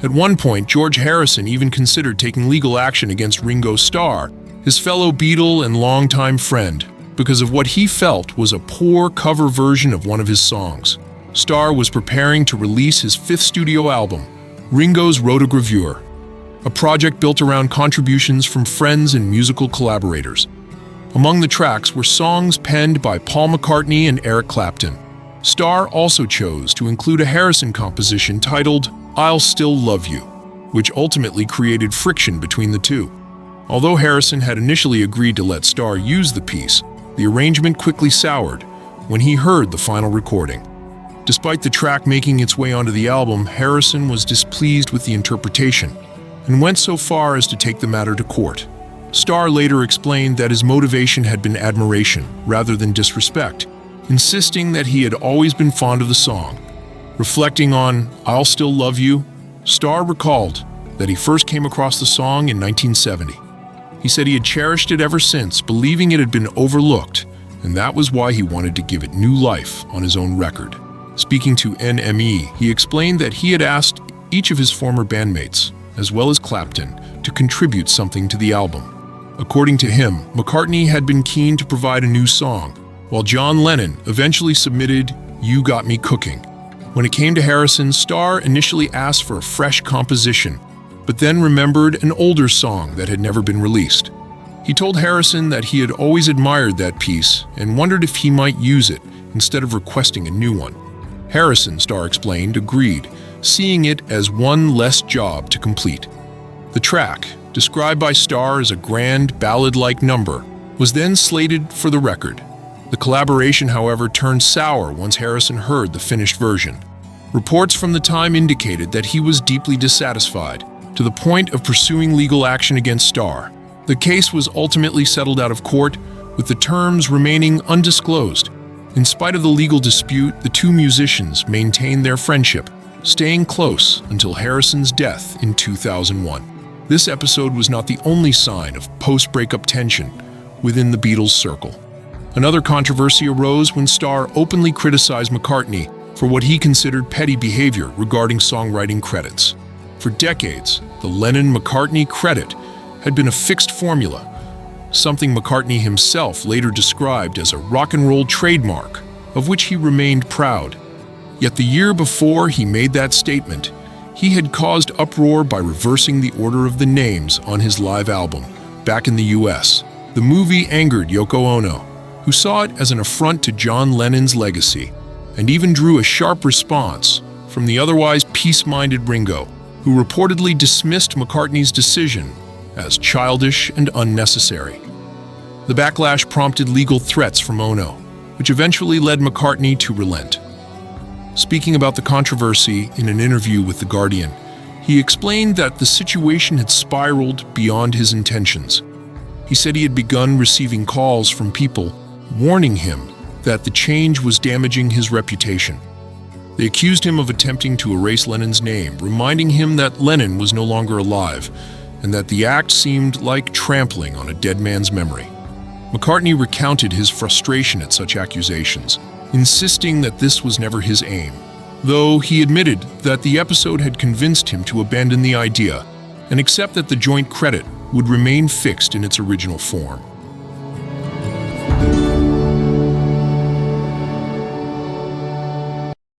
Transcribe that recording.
At one point, George Harrison even considered taking legal action against Ringo Starr, his fellow Beatle and longtime friend, because of what he felt was a poor cover version of one of his songs. Starr was preparing to release his fifth studio album, Ringo's Rotogravure, a project built around contributions from friends and musical collaborators. Among the tracks were songs penned by Paul McCartney and Eric Clapton. Starr also chose to include a Harrison composition titled "I'll Still Love You," which ultimately created friction between the two. Although Harrison had initially agreed to let Starr use the piece, the arrangement quickly soured when he heard the final recording. Despite the track making its way onto the album, Harrison was displeased with the interpretation and went so far as to take the matter to court. Starr later explained that his motivation had been admiration rather than disrespect, insisting that he had always been fond of the song. Reflecting on "I'll Still Love You," Starr recalled that he first came across the song in 1970. He said he had cherished it ever since, believing it had been overlooked, and that was why he wanted to give it new life on his own record. Speaking to NME, he explained that he had asked each of his former bandmates, as well as Clapton, to contribute something to the album. According to him, McCartney had been keen to provide a new song, while John Lennon eventually submitted "You Got Me Cooking." When it came to Harrison, Starr initially asked for a fresh composition, but then remembered an older song that had never been released. He told Harrison that he had always admired that piece and wondered if he might use it instead of requesting a new one. Harrison, Starr explained, agreed, seeing it as one less job to complete. The track, described by Starr as a grand, ballad-like number, was then slated for the record. The collaboration, however, turned sour once Harrison heard the finished version. Reports from the time indicated that he was deeply dissatisfied, to the point of pursuing legal action against Starr. The case was ultimately settled out of court, with the terms remaining undisclosed. In spite of the legal dispute, the two musicians maintained their friendship, staying close until Harrison's death in 2001. This episode was not the only sign of post-breakup tension within the Beatles' circle. Another controversy arose when Starr openly criticized McCartney for what he considered petty behavior regarding songwriting credits. For decades, the Lennon-McCartney credit had been a fixed formula, something McCartney himself later described as a rock and roll trademark, of which he remained proud. Yet the year before he made that statement, he had caused uproar by reversing the order of the names on his live album. Back in the US, the movie angered Yoko Ono, who saw it as an affront to John Lennon's legacy, and even drew a sharp response from the otherwise peace-minded Ringo, who reportedly dismissed McCartney's decision as childish and unnecessary. The backlash prompted legal threats from Ono, which eventually led McCartney to relent. Speaking about the controversy in an interview with The Guardian, he explained that the situation had spiraled beyond his intentions. He said he had begun receiving calls from people warning him that the change was damaging his reputation. They accused him of attempting to erase Lennon's name, reminding him that Lennon was no longer alive, and that the act seemed like trampling on a dead man's memory. McCartney recounted his frustration at such accusations, insisting that this was never his aim, though he admitted that the episode had convinced him to abandon the idea and accept that the joint credit would remain fixed in its original form.